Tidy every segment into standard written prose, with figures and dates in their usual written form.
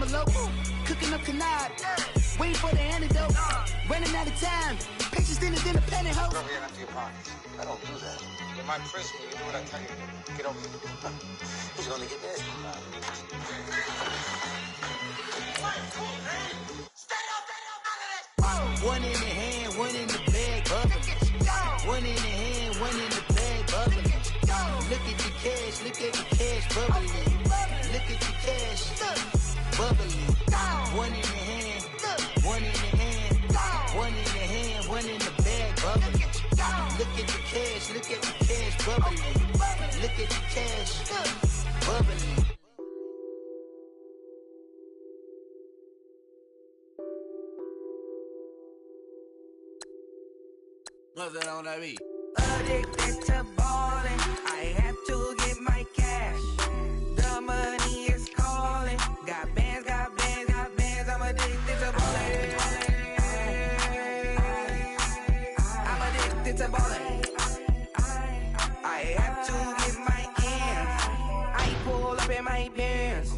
envelope, cooking up canard, waiting for the antidote, running out of time, patience in the independent hoe. Don't react to your pockets. I don't do that. In my prison, you do what I tell you to do. Get over here. He's gonna get this. One in the hand, one in the bag, bubbling. One in the hand, one in the bag, bubbling. Look at the cash, look at the cash, bubbling. Look at the cash, bubbling. One in the hand, one in the hand, one in the hand, one in the bag, bubbling. Look at the cash, look at the cash, bubbling. Look at the cash, bubbling. What's that on that beat? Addicted to ballin', I have to get my cash. The money is calling. Got bands, got bands, got bands. I'm addicted to ballin'. I'm addicted to ballin'. I have to get my ends. I pull up in my bands,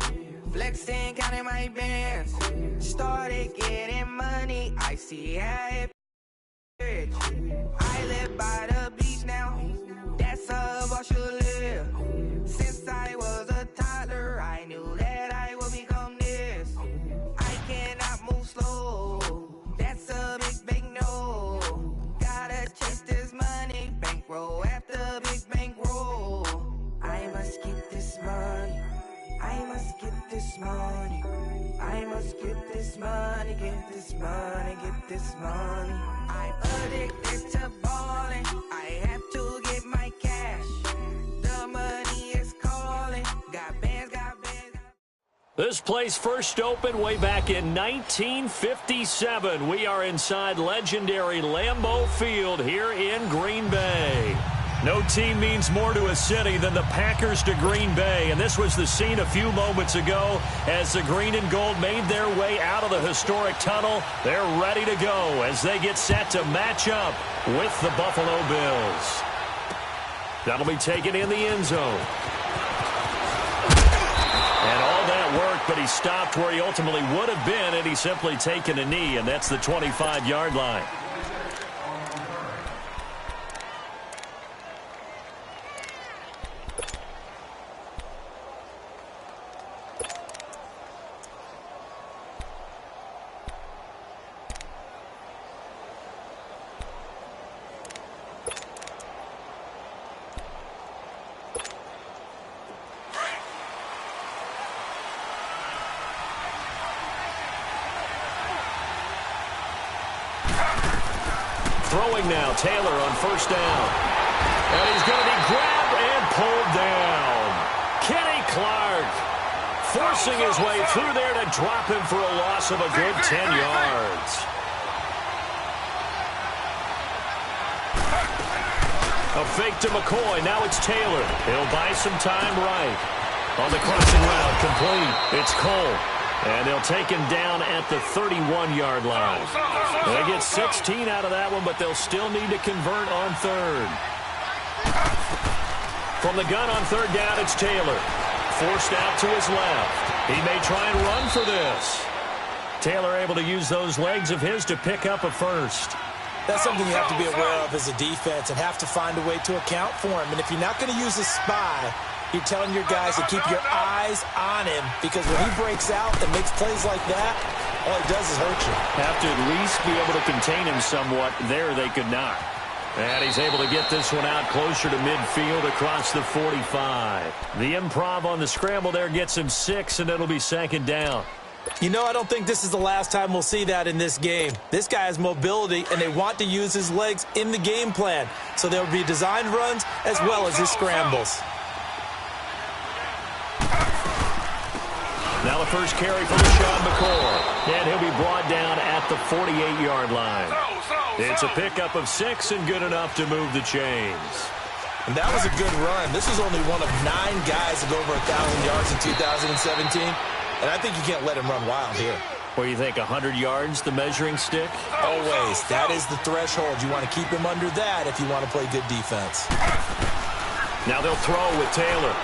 flexing, counting my bands. Started getting money. I see how it. I live by the beach now, that's how I should live. Since I was a toddler, I knew that I would become this. I cannot move slow, that's a big no. Gotta chase this money, bankroll after big bankroll. I must get this money, I must get this money, I must get this money, get this money, get this money. I'm addicted to ballin', I have to get my cash. The money is calling, got bands, got bands. This place first opened way back in 1957. We are inside legendary Lambeau Field here in Green Bay. No team means more to a city than the Packers to Green Bay, and this was the scene a few moments ago as the green and gold made their way out of the historic tunnel. They're ready to go as they get set to match up with the Buffalo Bills. That'll be taken in the end zone. And all that worked, but he stopped where he ultimately would have been, and he's simply taken a knee, and that's the 25-yard line. Throwing now, Taylor on first down. And he's going to be grabbed and pulled down. Kenny Clark forcing his way through there to drop him for a loss of a good 10 yards. A fake to McCoy. Now it's Taylor. He'll buy some time right. On the crossing route, complete. It's Cole. And they'll take him down at the 31-yard line. They get 16 out of that one, but they'll still need to convert on third. From the gun on third down, it's Taylor. Forced out to his left. He may try and run for this. Taylor able to use those legs of his to pick up a first. That's something you have to be aware of as a defense and have to find a way to account for him. And if you're not going to use a spy, you're telling your guys to keep your eyes on him, because when he breaks out and makes plays like that, all he does is hurt you. Have to at least be able to contain him somewhat. There they could not. And he's able to get this one out closer to midfield across the 45. The improv on the scramble there gets him 6, and it'll be second down. You know, I don't think this is the last time we'll see that in this game. This guy has mobility, and they want to use his legs in the game plan. So there will be designed runs as well as his scrambles. Now the first carry for Sean McCoy. And he'll be brought down at the 48-yard line. It's a pickup of 6 and good enough to move the chains. And that was a good run. This was only one of 9 guys to go over 1,000 yards in 2017. And I think you can't let him run wild here. What do you think, 100 yards, the measuring stick? Always. That is the threshold. You want to keep him under that if you want to play good defense. Now they'll throw with Taylor.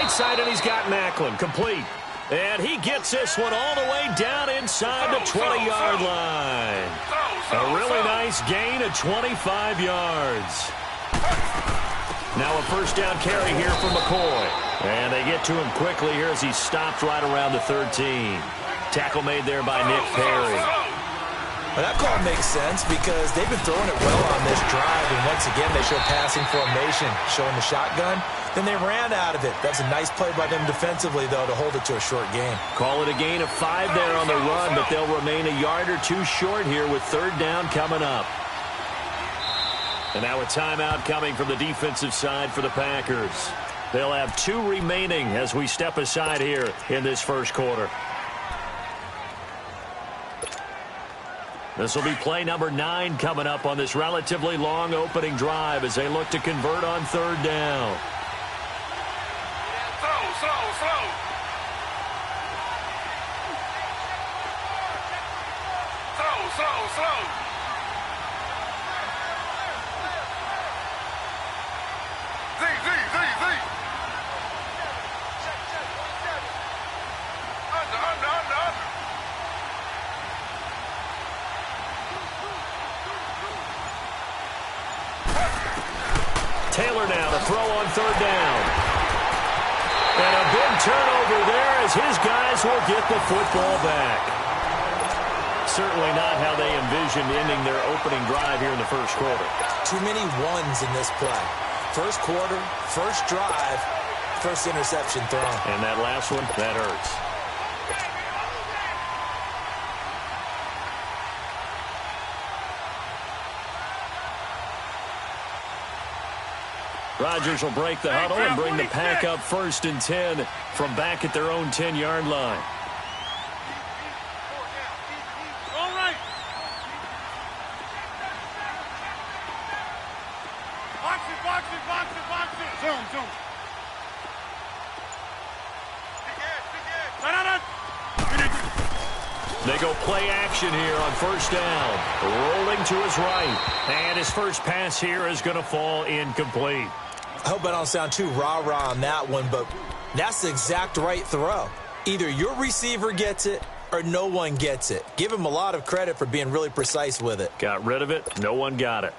right side, and he's got Macklin. Complete. And he gets this one all the way down inside the 20-yard line. A really nice gain of 25 yards. Now a first down carry here for McCoy. And they get to him quickly here as he stopped right around the 13. Tackle made there by Nick Perry. Well, that call makes sense because they've been throwing it well on this drive. And once again, they show passing formation, showing the shotgun. Then they ran out of it. That's a nice play by them defensively, though, to hold it to a short gain. Call it a gain of 5 there on the run, but they'll remain a yard or two short here with third down coming up. And now a timeout coming from the defensive side for the Packers. They'll have 2 remaining as we step aside here in this first quarter. This will be play number 9 coming up on this relatively long opening drive as they look to convert on third down. Slow. Z. Under. Taylor now to throw on third down. And a big turnover there as his guys will get the football back. Certainly not how they envisioned ending their opening drive here in the first quarter. Too many ones in this play. First quarter, first drive, first interception thrown. And that last one, that hurts. Rodgers will break the huddle and bring the pack up 1st and 10 from back at their own 10-yard line. All right. Box it. Zoom. They go play action here on first down. Rolling to his right. And his first pass here is going to fall incomplete. I hope I don't sound too rah-rah on that one, but that's the exact right throw. Either your receiver gets it or no one gets it. Give him a lot of credit for being really precise with it. Got rid of it. No one got it.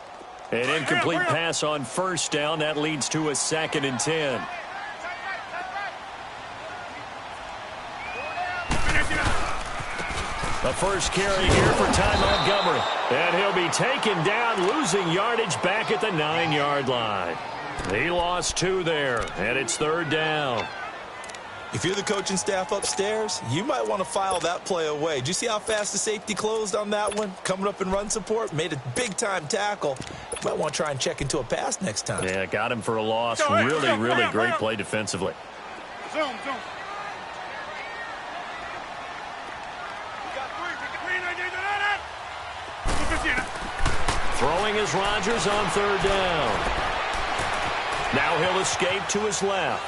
An incomplete pass on first down. That leads to a 2nd and 10. The first carry here for Ty Montgomery. And he'll be taken down, losing yardage back at the 9-yard line. He lost 2 there, and it's third down. If you're the coaching staff upstairs, you might want to file that play away. Did you see how fast the safety closed on that one? Coming up in run support, made a big-time tackle. You might want to try and check into a pass next time. Yeah, got him for a loss. Really great play defensively. Zoom. Throwing is Rodgers on third down. Now he'll escape to his left.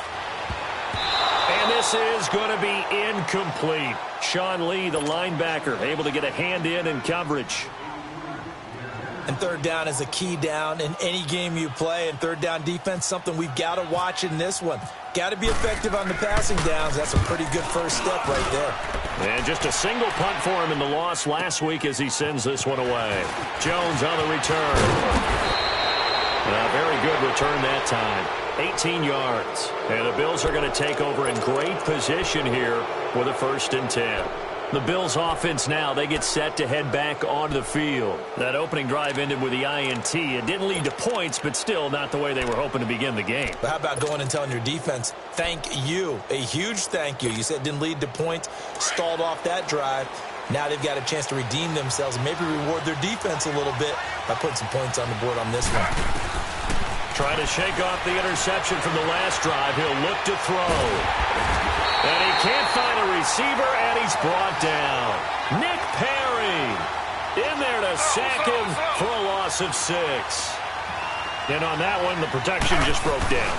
And this is going to be incomplete. Sean Lee, the linebacker, able to get a hand in coverage. And third down is a key down in any game you play. And third down defense, something we've got to watch in this one. Got to be effective on the passing downs. That's a pretty good first step right there. And just a single punt for him in the loss last week as he sends this one away. Jones on the return. A very good return that time. 18 yards. And the Bills are going to take over in great position here with a 1st and 10. The Bills offense now, they get set to head back onto the field. That opening drive ended with the INT. It didn't lead to points, but still not the way they were hoping to begin the game. But how about going and telling your defense, thank you, a huge thank you. You said it didn't lead to points, stalled off that drive. Now they've got a chance to redeem themselves and maybe reward their defense a little bit by putting some points on the board on this one. Trying to shake off the interception from the last drive. He'll look to throw. And he can't find a receiver, and he's brought down. Nick Perry in there to sack him for a loss of 6. And on that one, the protection just broke down.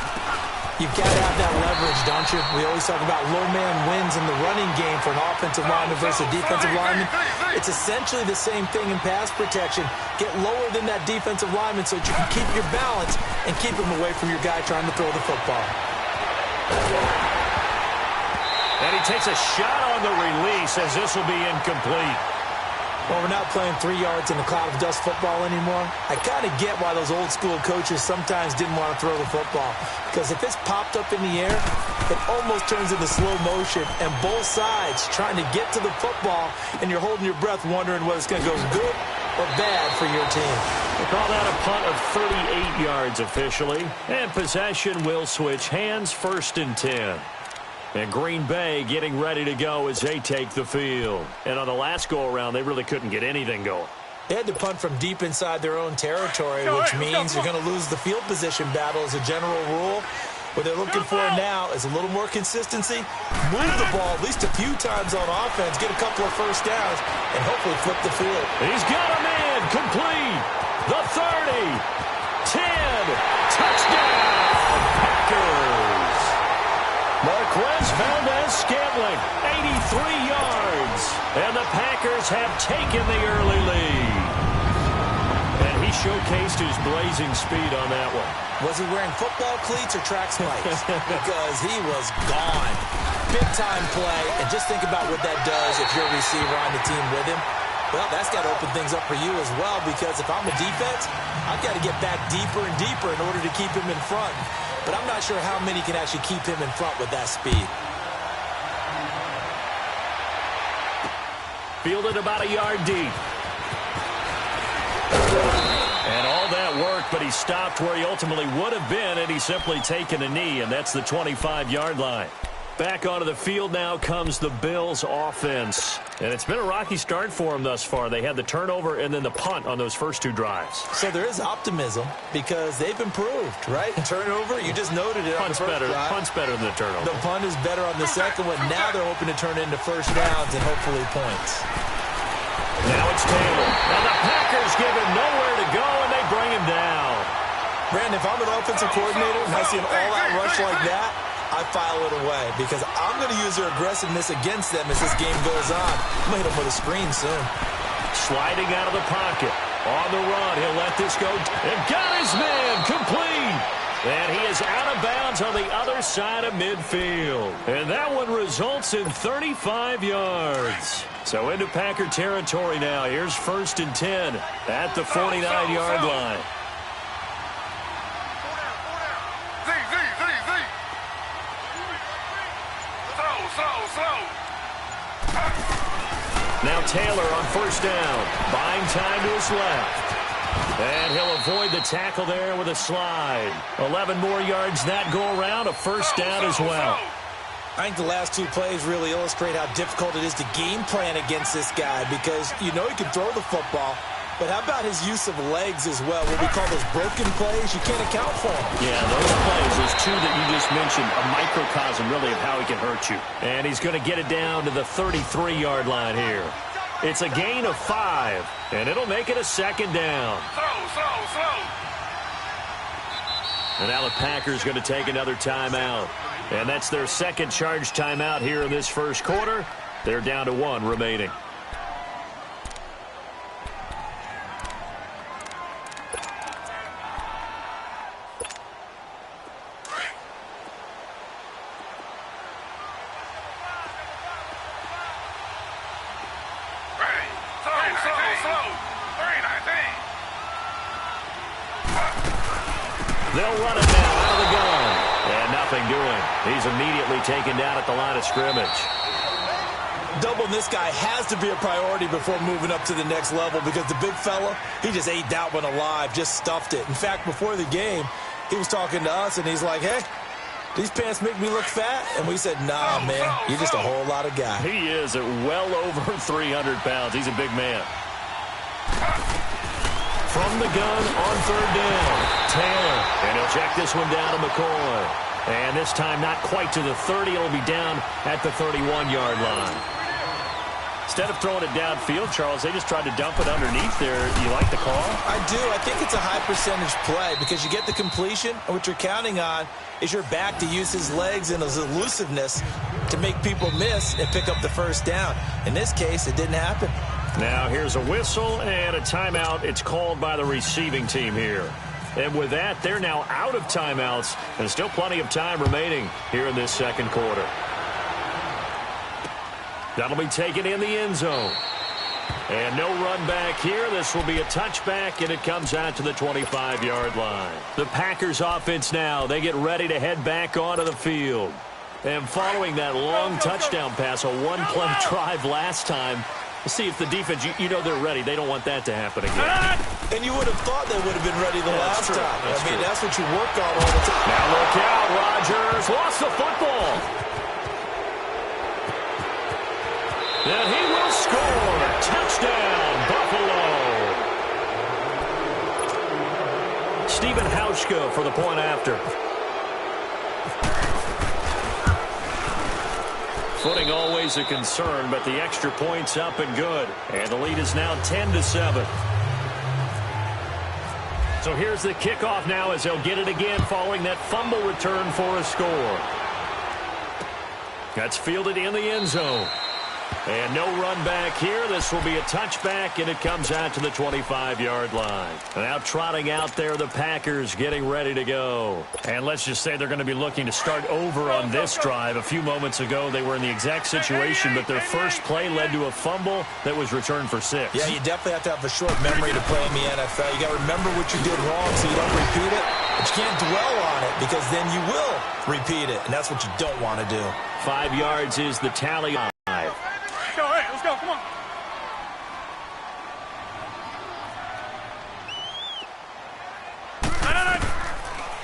You've got to have that leverage, don't you? We always talk about low man wins in the running game for an offensive lineman versus a defensive lineman. It's essentially the same thing in pass protection. Get lower than that defensive lineman so that you can keep your balance and keep him away from your guy trying to throw the football. he takes a shot on the release as this will be incomplete. Well, we're not playing 3 yards in a cloud of dust football anymore. I kind of get why those old school coaches sometimes didn't want to throw the football. Because if it's popped up in the air, it almost turns into slow motion. And both sides trying to get to the football, and you're holding your breath wondering whether it's going to go good or bad for your team. They call that a punt of 38 yards officially. And possession will switch hands, 1st and 10. And Green Bay getting ready to go as they take the field. And on the last go-around, they really couldn't get anything going. They had to punt from deep inside their own territory, which means you're going to lose the field position battle as a general rule. What they're looking for now is a little more consistency, move the ball at least a few times on offense, get a couple of first downs, and hopefully flip the field. He's got him in, complete, the 30, 10, touchdown, Packers. Marquez Valdez-Scantling, 83 yards, and the Packers have taken the early lead. And he showcased his blazing speed on that one. Was he wearing football cleats or track spikes? Because he was gone. Big-time play, and just think about what that does if you're a receiver on the team with him. Well, that's got to open things up for you as well, because if I'm a defense, I've got to get back deeper and deeper in order to keep him in front. But I'm not sure how many can actually keep him in front with that speed. Fielded about a yard deep. And all that work, but he stopped where he ultimately would have been, and he's simply taken a knee, and that's the 25-yard line. Back onto the field now comes the Bills offense. And it's been a rocky start for them thus far. They had the turnover and then the punt on those first 2 drives. So there is optimism because they've improved, right? Turnover, you just noted it. Punt's better. Drive. Punt's better than the turnover. The punt is better on the second one. Now they're hoping to turn into first downs and hopefully points. Now it's Taylor. And the Packers give him nowhere to go, and they bring him down. Brandon, if I'm an offensive coordinator and I see an all-out rush like that, I file it away because I'm going to use their aggressiveness against them as this game goes on. I'm going to hit them with a screen soon. Sliding out of the pocket. On the run, he'll let this go. And got his man complete. And he is out of bounds on the other side of midfield. And that one results in 35 yards. So into Packer territory now. Here's 1st and 10 at the 49-yard line. Now Taylor on 1st down. Buying time to his left. And he'll avoid the tackle there with a slide. 11 more yards that go around. A 1st down as well. I think the last 2 plays really illustrate how difficult it is to game plan against this guy because you know he can throw the football, but how about his use of legs as well? What we call those broken plays, you can't account for them. Yeah, those plays, those 2 that you just mentioned, a microcosm really of how he can hurt you. And he's going to get it down to the 33-yard line here. It's a gain of 5, and it'll make it a 2nd down. And now the Packers going to take another timeout. And that's their 2nd charge timeout here in this 1st quarter. They're down to 1 remaining. They'll run it now out of the gun. And nothing doing. He's immediately taken down at the line of scrimmage. Doubling this guy has to be a priority before moving up to the next level because the big fella, he just ate that one alive, just stuffed it. In fact, before the game, he was talking to us, and he's like, hey, these pants make me look fat? And we said, nah, man, you're just a whole lot of guy. He is at well over 300 pounds. He's a big man. From the gun on 3rd down, Taylor. And he'll check this one down to McCoy. And this time not quite to the 30. It'll be down at the 31-yard line. Instead of throwing it downfield, Charles, they just tried to dump it underneath there. You like the call? I do. I think it's a high percentage play because you get the completion, and what you're counting on is your back to use his legs and his elusiveness to make people miss and pick up the 1st down. In this case, it didn't happen. Now here's a whistle and a timeout. It's called by the receiving team here. And with that, they're now out of timeouts and still plenty of time remaining here in this 2nd quarter. That'll be taken in the end zone. And no run back here. This will be a touchback, and it comes out to the 25-yard line. The Packers offense now, they get ready to head back onto the field. And following that long touchdown pass, a one-play drive last time, we'll see if the defense, you know they're ready. They don't want that to happen again. And you would have thought they would have been ready the last time. I mean, that's what you work on all the time. Now look out, Rodgers lost the football. And he will score. Touchdown, Buffalo. Stephen Hauschka for the point after. Footing always a concern, but the extra point's up and good. And the lead is now 10-7. So here's the kickoff now as they'll get it again following that fumble return for a score. That's fielded in the end zone. And no run back here. This will be a touchback, and it comes out to the 25-yard line. Now trotting out there, the Packers getting ready to go. And let's just say they're going to be looking to start over on this drive. A few moments ago, they were in the exact situation, but their first play led to a fumble that was returned for 6. Yeah, you definitely have to have a short memory to play in the NFL. You got to remember what you did wrong so you don't repeat it. But you can't dwell on it because then you will repeat it, and that's what you don't want to do. 5 yards is the tally. Let's go, come on.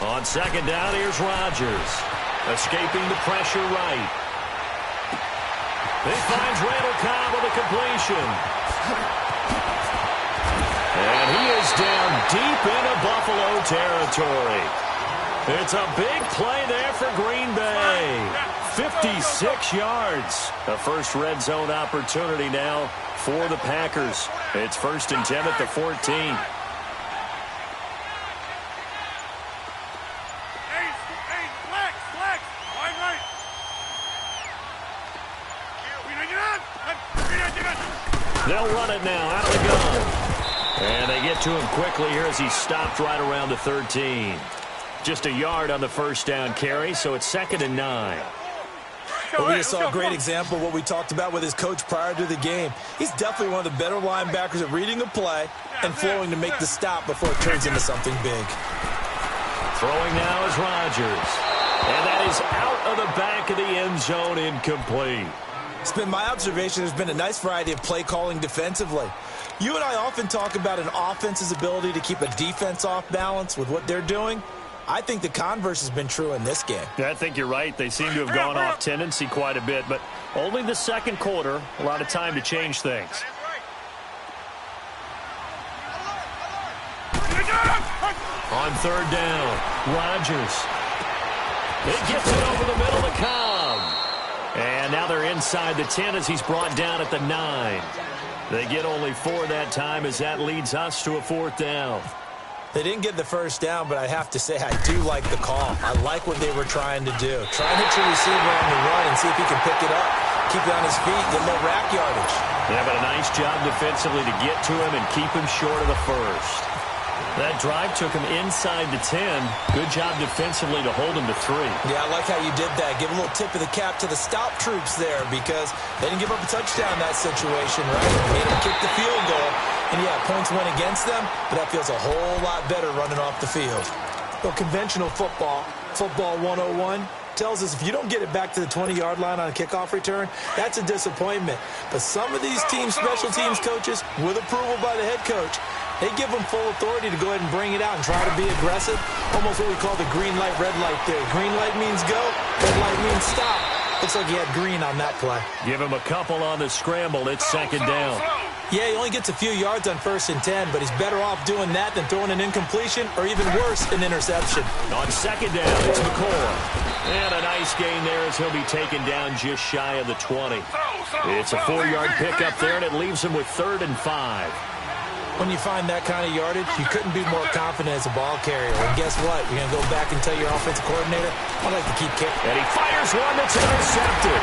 On second down, here's Rodgers. Escaping the pressure right. He finds Randall Cobb with a completion. And he is down deep into Buffalo territory. It's a big play there for Green Bay. 56 yards. The first red zone opportunity now for the Packers. It's 1st and 10 at the 14. Hey, flex. Wide right. They'll run it now out of the gun. And they get to him quickly here as he stopped right around the 13. Just a yard on the first down carry, so it's 2nd and 9. But we just saw a great example of what we talked about with his coach prior to the game. He's definitely one of the better linebackers at reading a play and flowing to make the stop before it turns into something big. Throwing now is Rodgers. And that is out of the back of the end zone, incomplete. It's been my observation there's been a nice variety of play calling defensively. You and I often talk about an offense's ability to keep a defense off balance with what they're doing. I think the converse has been true in this game. Yeah, I think you're right. They seem to have gone off tendency quite a bit, but only the second quarter, a lot of time to change things. On third down, Rodgers. He gets it over the middle to Cobb. And now they're inside the 10 as he's brought down at the 9. They get only 4 that time as that leads us to a 4th down. They didn't get the first down, but I have to say I do like the call. I like what they were trying to do. Try and hit your receiver on the run and see if he can pick it up. Keep it on his feet, get more rack yardage. Yeah, but a nice job defensively to get to him and keep him short of the first. That drive took him inside the 10. Good job defensively to hold him to 3. Yeah, I like how you did that. Give a little tip of the cap to the stop troops there because they didn't give up a touchdown in that situation, right? They made them kick the field goal. And, yeah, points went against them, but that feels a whole lot better running off the field. Well, conventional football 101, tells us if you don't get it back to the 20-yard line on a kickoff return, that's a disappointment. But some of these teams, special teams coaches, with approval by the head coach, they give them full authority to go ahead and bring it out and try to be aggressive. Almost what we call the green light, red light theory. Green light means go, red light means stop. Looks like he had green on that play. Give him a couple on the scramble. It's 2nd down. Yeah, he only gets a few yards on 1st and 10, but he's better off doing that than throwing an incompletion or even worse, an interception. On 2nd down, it's McCoy. And a nice gain there as he'll be taken down just shy of the 20. It's a 4-yard pickup there, and it leaves him with 3rd and 5. When you find that kind of yardage, you couldn't be more confident as a ball carrier. And guess what? You're going to go back and tell your offensive coordinator, I'd like to keep kicking. And he fires one that's intercepted.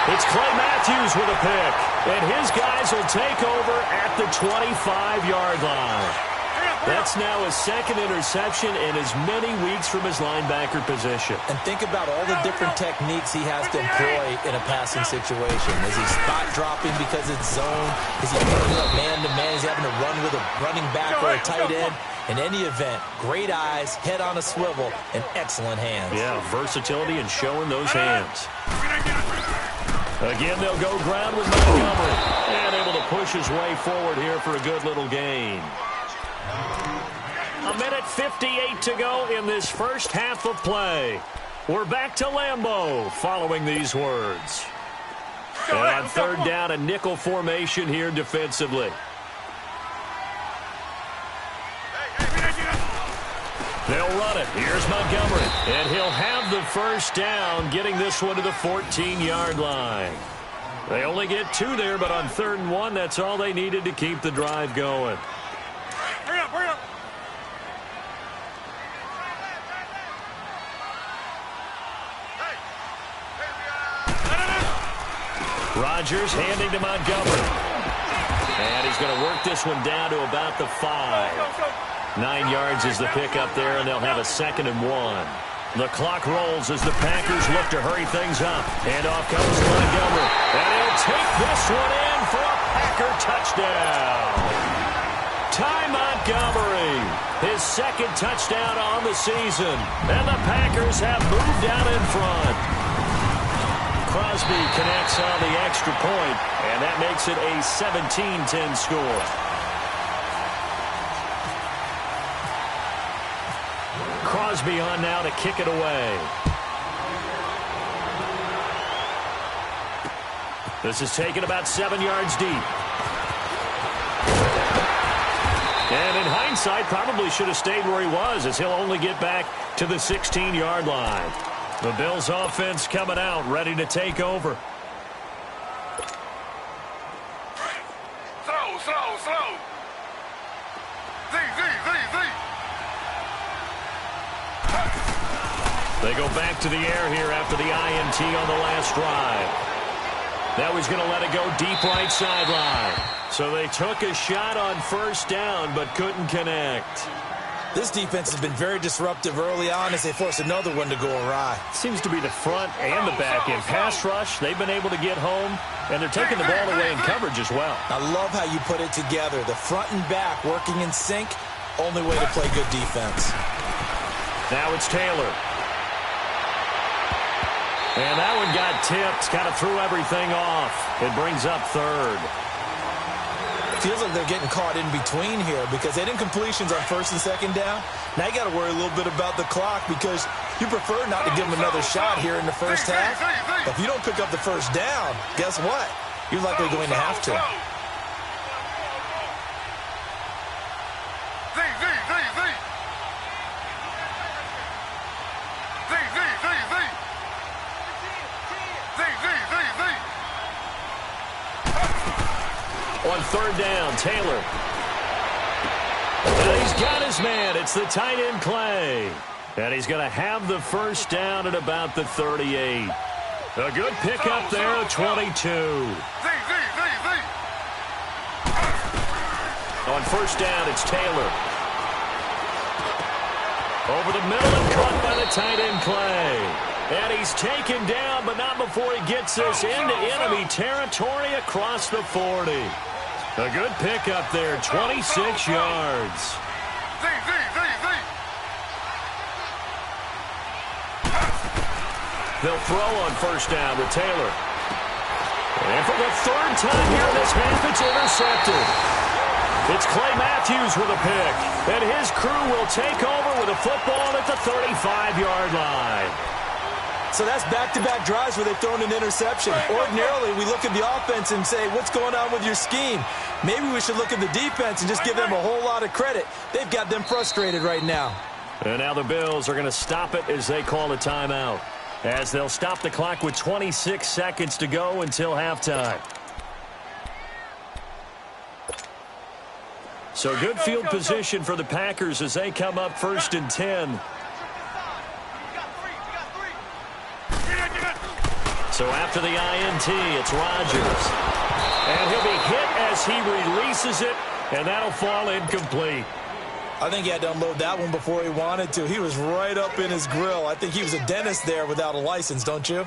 It's Clay Matthews with a pick. And his guys will take over at the 25-yard line. That's now his second interception in as many weeks from his linebacker position. And think about all the different techniques he has to employ in a passing situation. Is he spot dropping because it's zone? Is he putting up man-to-man? Is he having to run with a running back or a tight end? In any event, great eyes, head on a swivel, and excellent hands. Yeah, versatility and showing those hands. Again, they'll go ground with Montgomery. And able to push his way forward here for a good little gain. 1:58 to go in this first half of play. We're back to Lambeau following these words. And on third down, a nickel formation here defensively. They'll run it. Here's Montgomery. And he'll have the first down, getting this one to the 14-yard line. They only get 2 there, but on 3rd and 1, that's all they needed to keep the drive going. Hurry up, hurry up. Rodgers handing to Montgomery. And he's going to work this one down to about the 5. 9 yards is the pickup there, and they'll have a 2nd and 1. The clock rolls as the Packers look to hurry things up. And off comes Montgomery. And he'll take this one in for a Packer touchdown. Ty Montgomery, his 2nd touchdown on the season. And the Packers have moved out in front. Crosby connects on the extra point, and that makes it a 17-10 score. Crosby on now to kick it away. This is taken about 7 yards deep. And in hindsight, probably should have stayed where he was, as he'll only get back to the 16-yard line. The Bills offense coming out, ready to take over. Slow. Z. They go back to the air here after the INT on the last drive. Now he's going to let it go deep right sideline. So they took a shot on first down, but couldn't connect. This defense has been very disruptive early on as they force another one to go awry. Seems to be the front and the back end. Pass rush, they've been able to get home, and they're taking the ball away in coverage as well. I love how you put it together. The front and back working in sync, only way to play good defense. Now it's Taylor. And that one got tipped, kind of threw everything off. It brings up 3rd. Feels like they're getting caught in between here because they didn't completions on 1st and 2nd down. Now you got to worry a little bit about the clock because you prefer not to give them another shot here in the first half. But if you don't pick up the first down, guess what? You're likely going to have to. On 3rd down, Taylor. And he's got his man. It's the tight end, Clay. And he's going to have the first down at about the 38. A good pickup there at 22. On first down, it's Taylor. Over the middle and caught by the tight end, Clay. And he's taken down, but not before he gets this into enemy territory across the 40. A good pickup there, 26 yards. They'll throw on first down with Taylor. And for the 3rd time here in this half, it's intercepted. It's Clay Matthews with a pick. And his crew will take over with a football at the 35-yard line. So that's back-to-back drives where they've thrown an interception. Ordinarily, we look at the offense and say, what's going on with your scheme? Maybe we should look at the defense and just give them a whole lot of credit. They've got them frustrated right now. And now the Bills are going to stop it as they call a timeout, as they'll stop the clock with 26 seconds to go until halftime. So good field position for the Packers as they come up 1st and 10. So after the INT, it's Rodgers. And he'll be hit as he releases it, and that'll fall incomplete. I think he had to unload that one before he wanted to. He was right up in his grill. I think he was a dentist there without a license, don't you?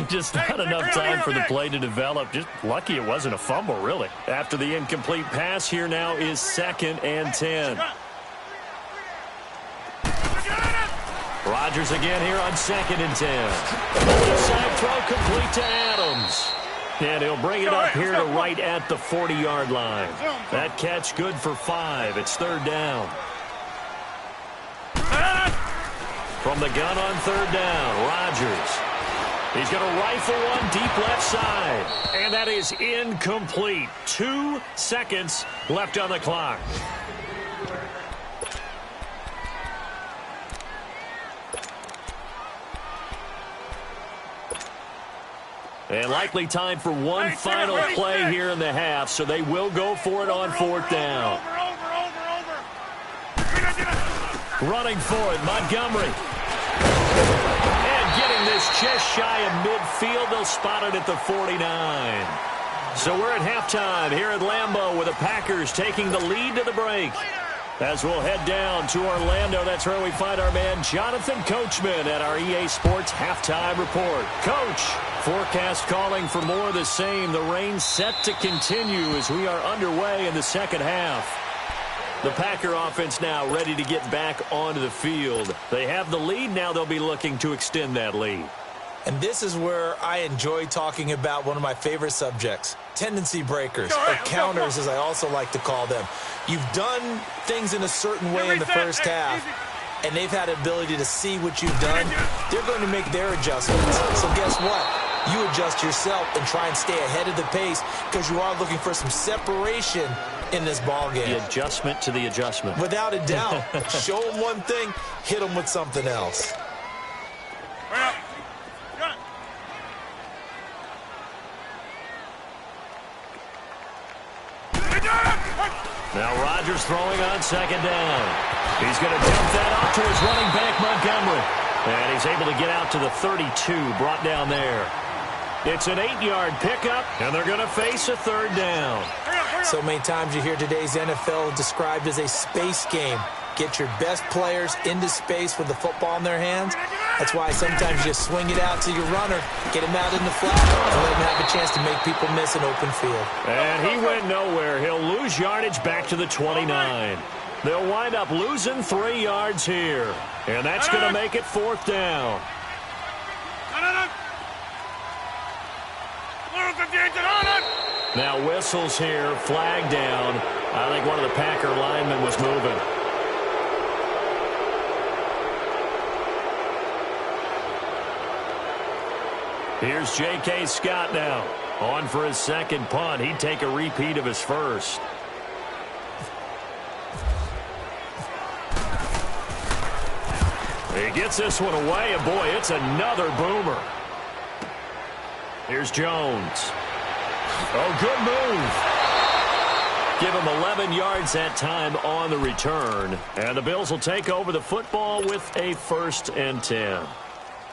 Just not enough time for the play to develop. Just lucky it wasn't a fumble, really. After the incomplete pass, here now is 2nd and 10. Rodgers again here on 2nd and 10. Left side throw complete to Adams. And he'll bring it up here to right at the 40-yard line. That catch good for 5. It's 3rd down. From the gun on 3rd down, Rodgers. He's going to rifle one deep left side. And that is incomplete. 2 seconds left on the clock. And likely time for one final play here in the half, so they will go for it on 4th down. Running for it, Montgomery. And getting this just shy of midfield, they'll spot it at the 49. So we're at halftime here at Lambeau with the Packers taking the lead to the break. As we'll head down to Orlando, that's where we find our man Jonathan Coachman at our EA Sports Halftime Report. Coach, forecast calling for more of the same. The rain set to continue as we are underway in the second half. The Packer offense now ready to get back onto the field. They have the lead. Now they'll be looking to extend that lead. And this is where I enjoy talking about one of my favorite subjects, tendency breakers, or counters as I also like to call them. You've done things in a certain way in the first half, and they've had the ability to see what you've done. They're going to make their adjustments. So guess what? You adjust yourself and try and stay ahead of the pace because you are looking for some separation in this ball game. The adjustment to the adjustment. Without a doubt. Show them one thing, hit them with something else. Now Rodgers throwing on 2nd down. He's going to dump that off to his running back, Montgomery. And he's able to get out to the 32, brought down there. It's an 8-yard pickup, and they're going to face a 3rd down. So many times you hear today's NFL described as a space game. Get your best players into space with the football in their hands. That's why sometimes you just swing it out to your runner, get him out in the flat, and let him have a chance to make people miss an open field. And he went nowhere. He'll lose yardage back to the 29. They'll wind up losing 3 yards here. And that's going to make it 4th down. Now whistles here, flag down. I think one of the Packer linemen was moving. Here's J.K. Scott now. On for his 2nd punt. He'd take a repeat of his first. He gets this one away, and boy, it's another boomer. Here's Jones. Oh, good move. Give him 11 yards that time on the return. And the Bills will take over the football with a 1st and 10.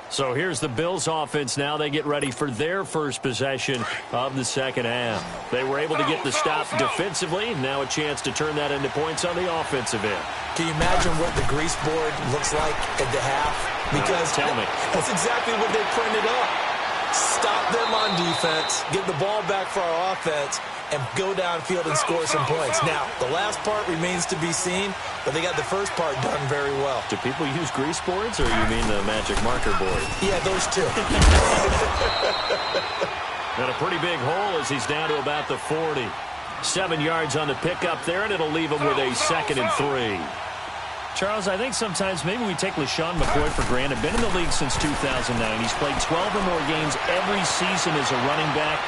So here's the Bills offense now. They get ready for their first possession of the second half. They were able to get the stop defensively. Now a chance to turn that into points on the offensive end. Can you imagine what the grease board looks like at the half? Because tell me. That's exactly what they printed up. Stop them on defense, get the ball back for our offense, and go downfield and score some points. Now, the last part remains to be seen, but they got the first part done very well. Do people use grease boards, or you mean the magic marker board? Yeah, those two. And a pretty big hole as he's down to about the 40. 7 yards on the pickup there, and it'll leave him with a 2nd and 3. Charles, I think sometimes maybe we take LaShawn McCoy for granted. Been in the league since 2009. He's played 12 or more games every season as a running back.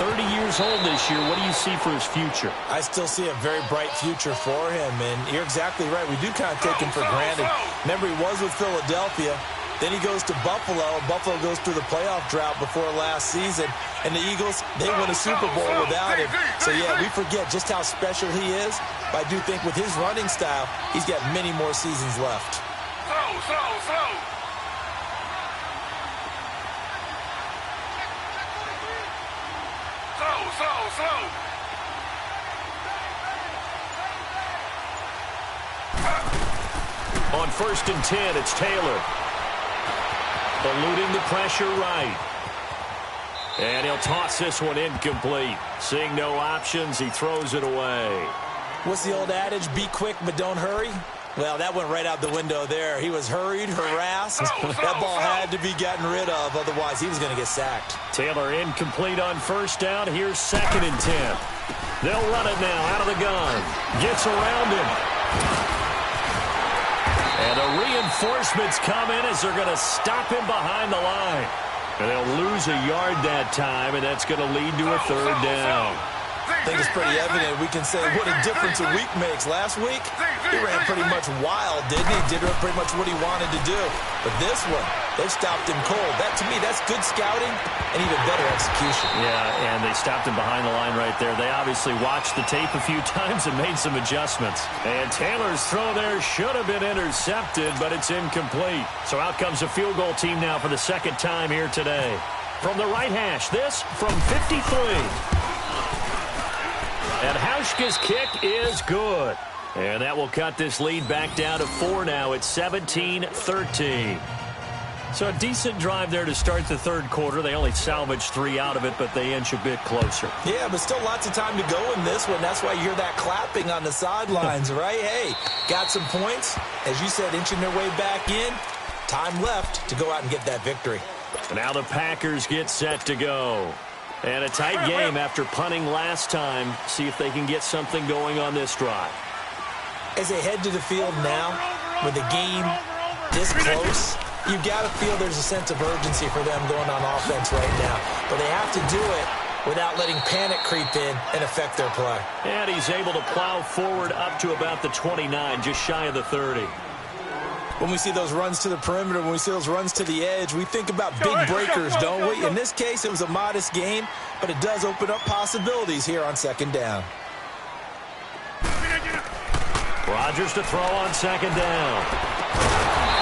30 years old this year. What do you see for his future? I still see a very bright future for him, and you're exactly right. We do kind of take him for granted. Remember, he was with Philadelphia. Then he goes to Buffalo, and Buffalo goes through the playoff drought before last season. And the Eagles, they win a Super Bowl without him. So, yeah, we forget just how special he is. But I do think with his running style, he's got many more seasons left. Slow. 1st and 10. It's Taylor. Eluding the pressure right. And he'll toss this one incomplete. Seeing no options, he throws it away. What's the old adage? Be quick, but don't hurry. Well, that went right out the window there. He was hurried, harassed. That ball had to be gotten rid of. Otherwise, he was going to get sacked. Taylor incomplete on 1st down. Here's 2nd and 10. They'll run it now out of the gun. Gets around him. And the reinforcements come in as they're going to stop him behind the line. And they'll lose a yard that time, and that's going to lead to a 3rd down. I think it's pretty evident. We can say what a difference a week makes. Last week, he ran pretty much wild, didn't he? Did pretty much what he wanted to do. But this one, they stopped him cold. That, to me, that's good scouting and even better execution. Yeah, and they stopped him behind the line right there. They obviously watched the tape a few times and made some adjustments. And Taylor's throw there should have been intercepted, but it's incomplete. So out comes a field goal team now for the 2nd time here today. From the right hash, this from 53. And Hauschka's kick is good. And that will cut this lead back down to 4 now. It's 17-13. So a decent drive there to start the 3rd quarter. They only salvaged 3 out of it, but they inch a bit closer. Yeah, but still lots of time to go in this one. That's why you hear that clapping on the sidelines, right? Hey, got some points. As you said, inching their way back in. Time left to go out and get that victory. Now the Packers get set to go. And a tight game after punting last time. See if they can get something going on this drive. As they head to the field now, with the game this close, you've got to feel there's a sense of urgency for them going on offense right now. But they have to do it without letting panic creep in and affect their play. And he's able to plow forward up to about the 29, just shy of the 30. When we see those runs to the perimeter, when we see those runs to the edge, we think about big breakers, don't we? In this case, it was a modest game, but it does open up possibilities here on 2nd down. Rodgers to throw on 2nd down.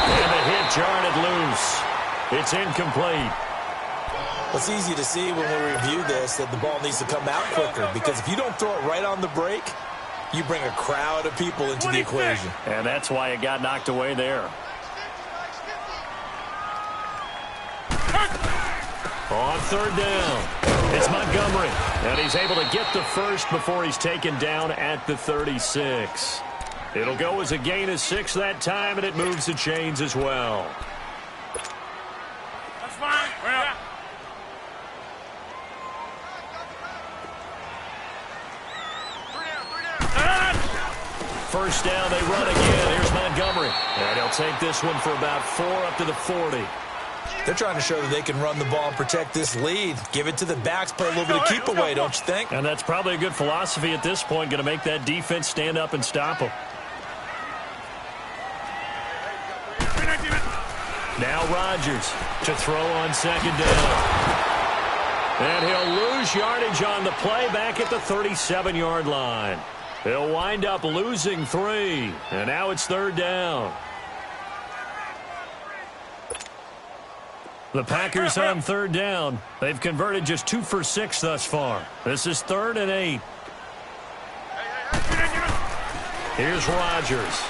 And the hit jarred loose. It's incomplete. It's easy to see when we review this that the ball needs to come out quicker, because if you don't throw it right on the break, you bring a crowd of people into the equation. And that's why it got knocked away there. On 3rd down, it's Montgomery. And he's able to get the first before he's taken down at the 36. It'll go as a gain of 6 that time, and it moves the chains as well. That's fine. Well. 1st down, they run again. Here's Montgomery. And he'll take this one for about 4 up to the 40. They're trying to show that they can run the ball and protect this lead. Give it to the backs, play a little bit of keep away, don't you think? And that's probably a good philosophy at this point, going to make that defense stand up and stop them. Now Rodgers to throw on 2nd down. And he'll lose yardage on the play back at the 37-yard line. He'll wind up losing 3, and now it's 3rd down. The Packers on 3rd down. They've converted just 2 for 6 thus far. This is 3rd and 8. Here's Rodgers.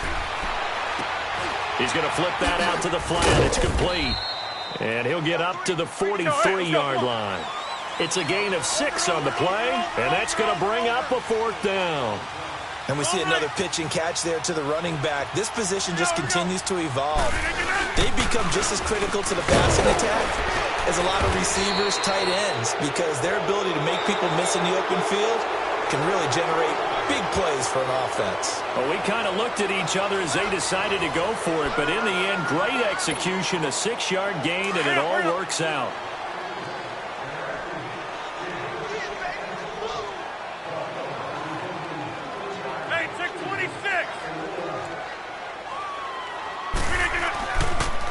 He's going to flip that out to the flat. It's complete. And he'll get up to the 43-yard line. It's a gain of 6 on the play, and that's going to bring up a 4th down. And we see another pitch and catch there to the running back. This position just continues to evolve. They become just as critical to the passing attack as a lot of receivers, tight ends, because their ability to make people miss in the open field can really generate big plays for an offense. Well, we kind of looked at each other as they decided to go for it, but in the end, great execution, a 6-yard gain, and it all works out.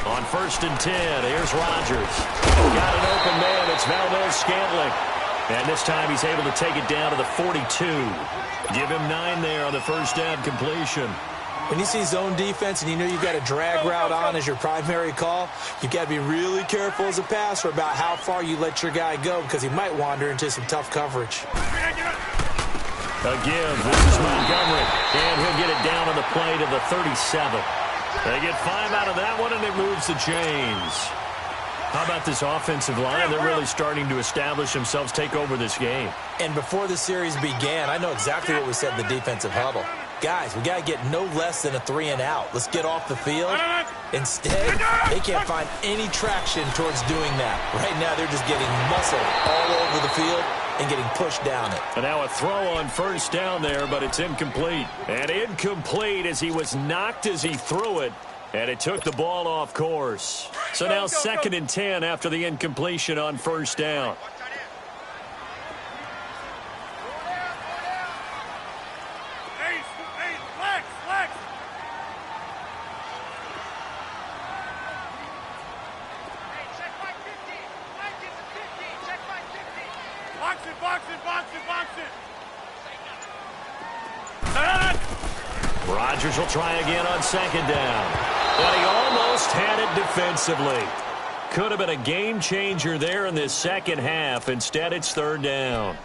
On 1st and 10, here's Rodgers. Got an open man. It's Valdez-Scantling. And this time he's able to take it down to the 42. Give him 9 there on the 1st down completion. When you see zone defense and you know you've got a drag route on as your primary call, you've got to be really careful as a passer about how far you let your guy go, because he might wander into some tough coverage. A give. This is Montgomery. And he'll get it down on the play to the 37. They get 5 out of that one, and it moves the chains. How about this offensive line? They're really starting to establish themselves, take over this game. And before the series began, I know exactly what we said in the defensive huddle. Guys, we got to get no less than a 3-and-out. Let's get off the field. Instead, they can't find any traction towards doing that. Right now, they're just getting muscled all over the field and getting pushed down it. And now a throw on first down there, but it's incomplete. And incomplete as he was knocked as he threw it. And it took the ball off course. So now 2nd and 10 after the incompletion on first down. Rodgers will try again on 2nd down. But he almost had it defensively. Could have been a game changer there in this second half. Instead, it's 3rd down.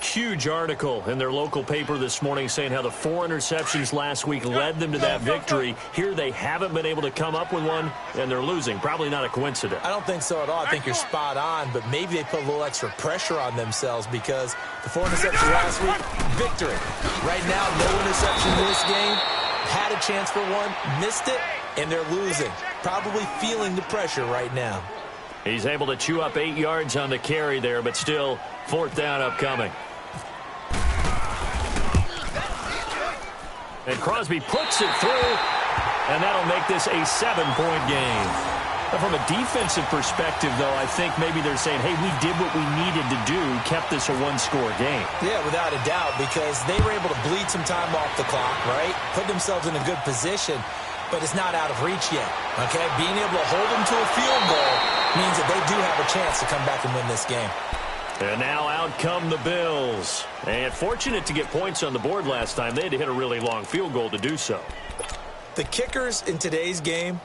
Huge article in their local paper this morning saying how the 4 interceptions last week led them to that victory. Here they haven't been able to come up with one, and they're losing. Probably not a coincidence. I don't think so at all. I think you're spot on, but maybe they put a little extra pressure on themselves because the 4 interceptions last week, victory. Right now, no interception in this game. Had a chance for one, missed it, and they're losing. Probably feeling the pressure right now. He's able to chew up 8 yards on the carry there, but still 4th down upcoming. And Crosby puts it through, and that'll make this a 7-point game. But from a defensive perspective, though, I think maybe they're saying, hey, we did what we needed to do, kept this a 1-score game. Yeah, without a doubt, because they were able to bleed some time off the clock, right? Put themselves in a good position, but it's not out of reach yet, okay? Being able to hold them to a field goal means that they do have a chance to come back and win this game. And now out come the Bills. And fortunate to get points on the board last time. They had to hit a really long field goal to do so. The kickers in today's game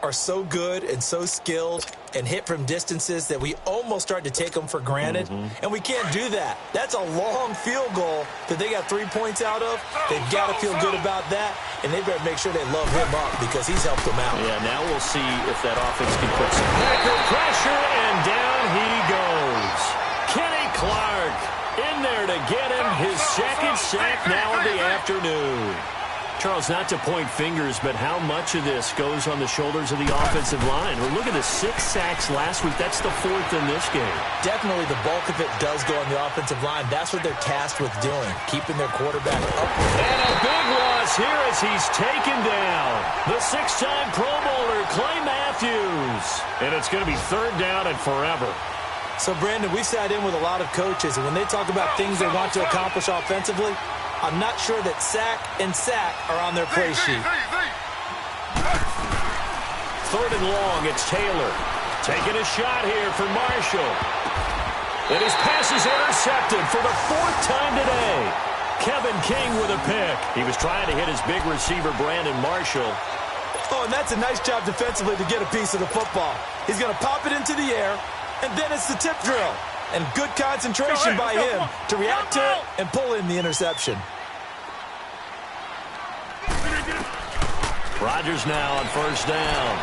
are so good and so skilled and hit from distances that we almost start to take them for granted. And we can't do that. That's a long field goal that they got 3 points out of. They've got to feel good about that, and they better make sure they love him up because he's helped them out. Yeah, now we'll see if that offense can put some pressure, and down he goes. Kenny Clark in there to get him his 2nd sack now of the afternoon. Charles, not to point fingers, but how much of this goes on the shoulders of the offensive line? Well, look at the 6 sacks last week. That's the 4th in this game. Definitely the bulk of it does go on the offensive line. That's what they're tasked with doing, keeping their quarterback up. And a big loss here as he's taken down. The 6-time Pro Bowler, Clay Matthews. And it's going to be 3rd down and forever. So, Brandon, we've sat in with a lot of coaches, and when they talk about things they want to accomplish offensively, I'm not sure that sack and sack are on their play sheet. 3rd and long, it's Taylor. Taking a shot here for Marshall. And his pass is intercepted for the 4th time today. Kevin King with a pick. He was trying to hit his big receiver, Brandon Marshall. Oh, and that's a nice job defensively to get a piece of the football. He's going to pop it into the air, and then it's the tip drill. And good concentration by him to react to it and pull in the interception. Rodgers now on 1st down.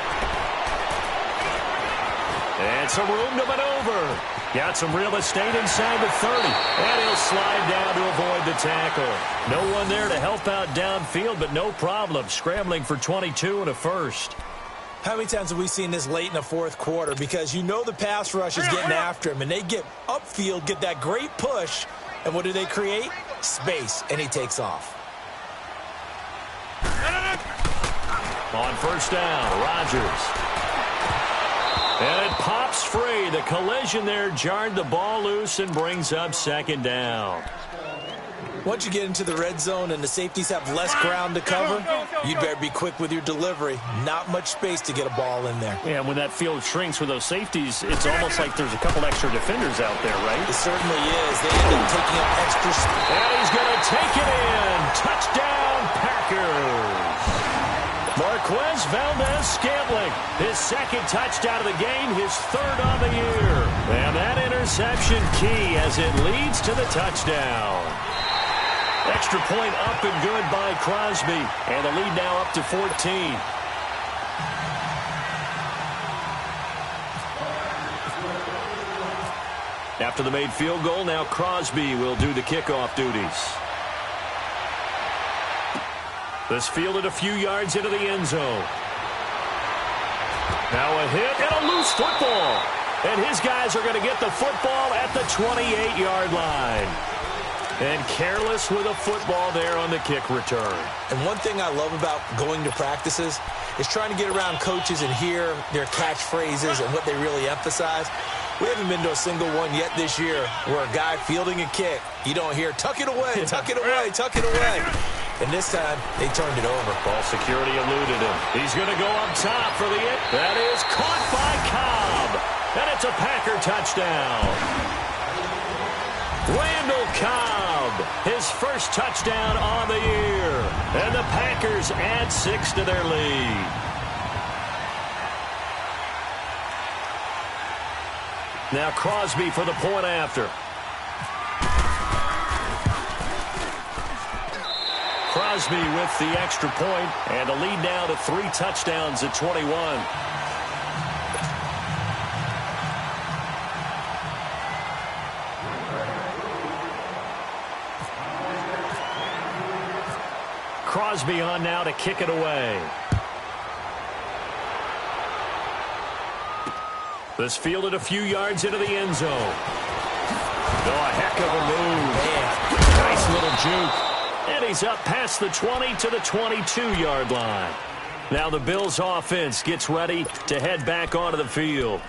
And some room to maneuver. Got some real estate inside the 30. And he'll slide down to avoid the tackle. No one there to help out downfield, but no problem. Scrambling for 22 and a first. How many times have we seen this late in the 4th quarter? Because you know the pass rush is getting after him, and they get upfield, get that great push, and what do they create? Space, and he takes off. On 1st down, Rodgers. And it pops free. The collision there jarred the ball loose and brings up 2nd down. Once you get into the red zone and the safeties have less ground to cover, you'd better be quick with your delivery. Not much space to get a ball in there. Yeah, when that field shrinks with those safeties, it's almost like there's a couple extra defenders out there, right? It certainly is. They end up taking up extra space. And he's going to take it in. Touchdown, Packers. Marquez Valdez-Scantling, his 2nd touchdown of the game, his 3rd on the year. And that interception key as it leads to the touchdown. Extra point up and good by Crosby. And the lead now up to 14. After the made field goal, now Crosby will do the kickoff duties. This fielded a few yards into the end zone. Now a hit and a loose football. And his guys are going to get the football at the 28-yard line. And careless with a football there on the kick return. And one thing I love about going to practices is trying to get around coaches and hear their catchphrases and what they really emphasize. We haven't been to a single one yet this year where a guy fielding a kick, you don't hear, tuck it away, tuck it away, tuck it away. And this time, they turned it over. Ball security eluded him. He's going to go up top for the hit. That is caught by Cobb. And it's a Packer touchdown. Randall Cobb, his first touchdown on the year. And the Packers add 6 to their lead. Now Crosby for the point after. Crosby with the extra point, and a lead now to 3 touchdowns at 21. Crosby on now to kick it away. This fielded a few yards into the end zone. Oh, a heck of a move. Man, nice little juke. And he's up past the 20 to the 22-yard line. Now the Bills offense gets ready to head back onto the field.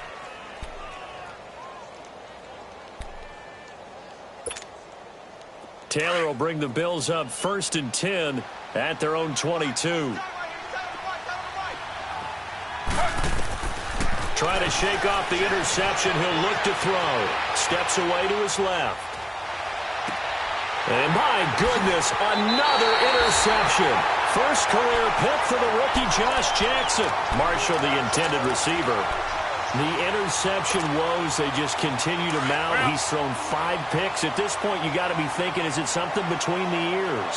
Taylor will bring the Bills up 1st and 10 at their own 22. Trying to shake off the interception. He'll look to throw. Steps away to his left. And my goodness, another interception. First career pick for the rookie Josh Jackson. Marshall, the intended receiver. The interception woes, they just continue to mount. He's thrown 5 picks. At this point, you got to be thinking, is it something between the ears?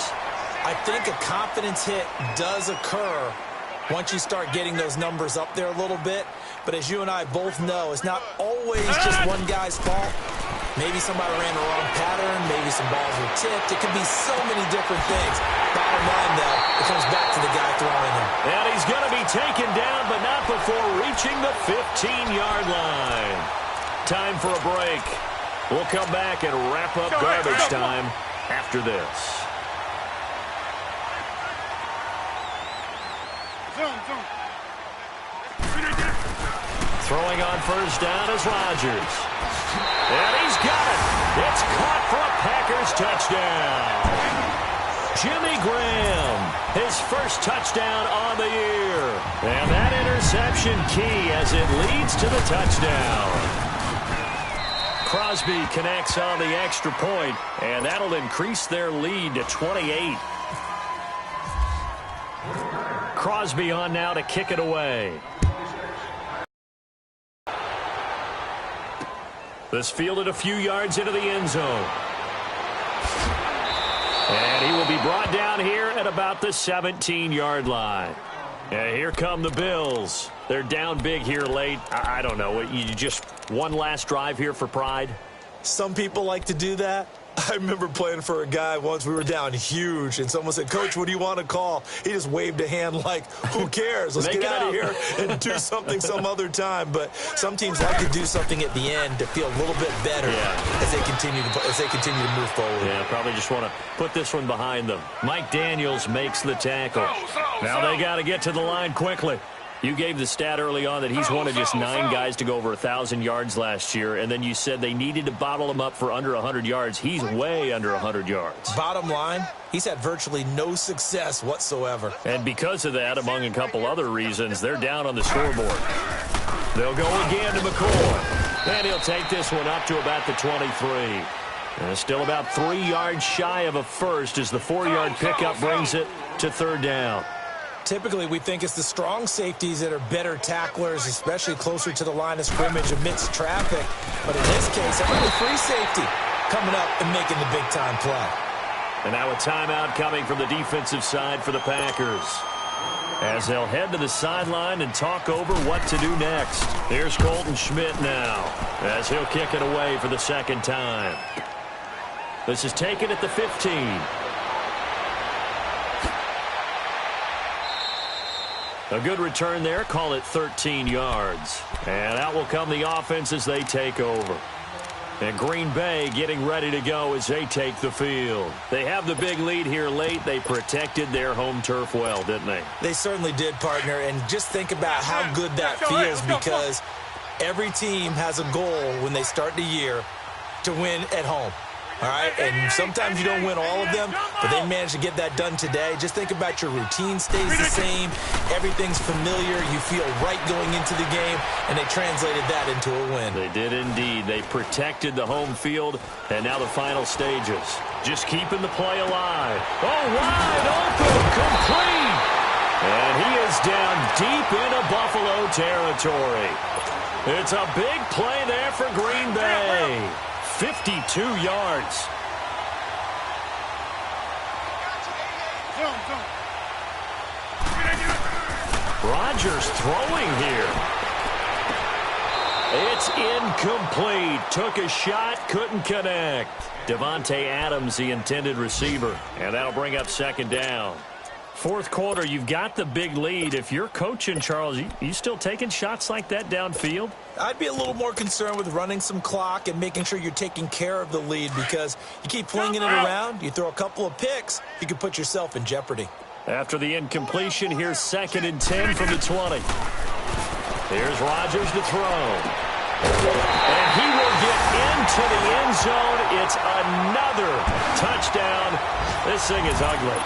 I think a confidence hit does occur once you start getting those numbers up there a little bit. But as you and I both know, it's not always just one guy's fault. Maybe somebody ran the wrong pattern. Maybe some balls were tipped. It could be so many different things. Bottom line, though, it comes back to the guy throwing them. And he's going to be taken down, but not before reaching the 15-yard line. Time for a break. We'll come back and wrap up garbage time after this. Throwing on first down is Rodgers. And he's got it. It's caught for a Packers touchdown. Jimmy Graham, his first touchdown on the year. And that interception key as it leads to the touchdown. Crosby connects on the extra point, and that'll increase their lead to 28. Crosby on now to kick it away. This fielded a few yards into the end zone. And he will be brought down here at about the 17-yard line. And here come the Bills. They're down big here late. I don't know. You just one last drive here for pride? Some people like to do that. I remember playing for a guy once. We were down huge, and someone said, "Coach, what do you want to call?" He just waved a hand like, who cares? Let's get out of here and do something some other time. But some teams like to do something at the end to feel a little bit better as they continue to move forward. Yeah, probably just want to put this one behind them. Mike Daniels makes the tackle. Now they got to get to the line quickly. You gave the stat early on that he's one of just 9 guys to go over 1,000 yards last year, and then you said they needed to bottle him up for under 100 yards. He's way under 100 yards. Bottom line, he's had virtually no success whatsoever. And because of that, among a couple other reasons, they're down on the scoreboard. They'll go again to McCoy, and he'll take this one up to about the 23. And still about 3 yards shy of a first as the 4-yard pickup brings it to 3rd down. Typically, we think it's the strong safeties that are better tacklers, especially closer to the line of scrimmage amidst traffic. But in this case, a free safety coming up and making the big-time play. And now a timeout coming from the defensive side for the Packers, as they'll head to the sideline and talk over what to do next. Here's Colton Schmidt now, as he'll kick it away for the second time. This is taken at the 15. A good return there, call it 13 yards. And out will come the offense as they take over. And Green Bay getting ready to go as they take the field. They have the big lead here late. They protected their home turf well, didn't they? They certainly did, partner. And just think about how good that feels, because every team has a goal when they start the year to win at home. All right, and sometimes you don't win all of them, but they managed to get that done today. Just think about your routine stays the same. Everything's familiar. You feel right going into the game, and they translated that into a win. They did indeed. They protected the home field, and now the final stages. Just keeping the play alive. Oh, wide open, complete. And he is down deep into Buffalo territory. It's a big play there for Green Bay. 52 yards. Rodgers throwing here. It's incomplete. Took a shot, couldn't connect. Devontae Adams, the intended receiver. And that'll bring up second down. Fourth quarter, you've got the big lead. If you're coaching, Charles, you still taking shots like that downfield? I'd be a little more concerned with running some clock and making sure you're taking care of the lead, because you keep flinging it around, you throw a couple of picks, you can put yourself in jeopardy. After the incompletion, here's 2nd and 10 from the 20. Here's Rodgers to throw. And he will get into the end zone. It's another touchdown. This thing is ugly.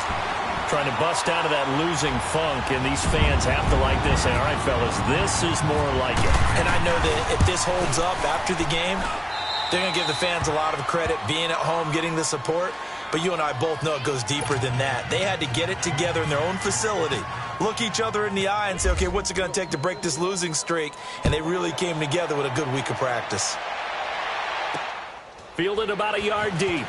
Trying to bust out of that losing funk, and these fans have to like this. Say, all right, fellas, this is more like it. And I know that if this holds up after the game, they're going to give the fans a lot of credit, being at home, getting the support. But you and I both know it goes deeper than that. They had to get it together in their own facility, look each other in the eye and say, okay, what's it going to take to break this losing streak? And they really came together with a good week of practice. Fielded about a yard deep.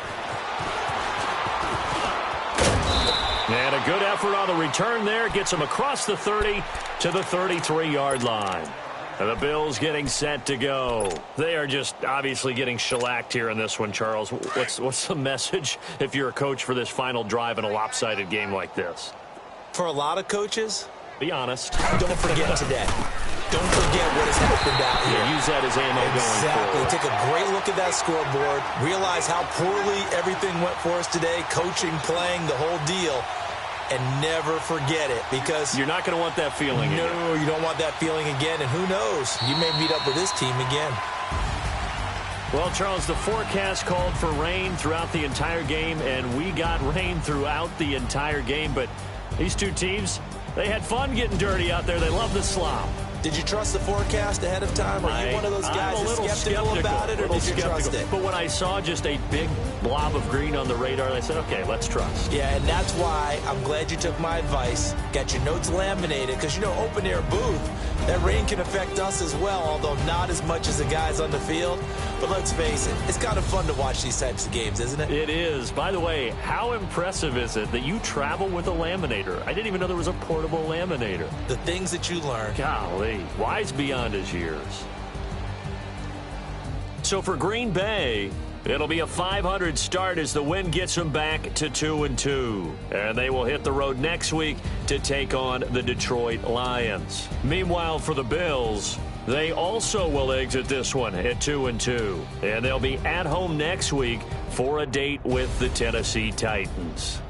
And a good effort on the return there. Gets him across the 30 to the 33-yard line. And the Bills getting set to go. They are just obviously getting shellacked here in this one, Charles. What's the message if you're a coach for this final drive in a lopsided game like this? For a lot of coaches, be honest. Don't forget today. Don't forget what has happened out here. Yeah, use that as ammo going forward. Take a great look at that scoreboard. Realize how poorly everything went for us today. Coaching, playing, the whole deal. And never forget it, because you're not going to want that feeling again. No, you don't want that feeling again. And who knows? You may meet up with this team again. Well, Charles, the forecast called for rain throughout the entire game, and we got rain throughout the entire game. But these two teams, they had fun getting dirty out there. They love the slop. Did you trust the forecast ahead of time? Are you one of those guys that's skeptical about it, or did you trust it? But when I saw just a big blob of green on the radar, I said, okay, let's trust. Yeah, and that's why I'm glad you took my advice. Got your notes laminated, because, you know, open-air booth, that rain can affect us as well, although not as much as the guys on the field. But let's face it, it's kind of fun to watch these types of games, isn't it? It is. By the way, how impressive is it that you travel with a laminator? I didn't even know there was a portable laminator. The things that you learn. Golly, wise beyond his years. So for Green Bay, it'll be a .500 start as the win gets them back to 2-2. And they will hit the road next week to take on the Detroit Lions. Meanwhile, for the Bills, they also will exit this one at 2-2. And they'll be at home next week for a date with the Tennessee Titans.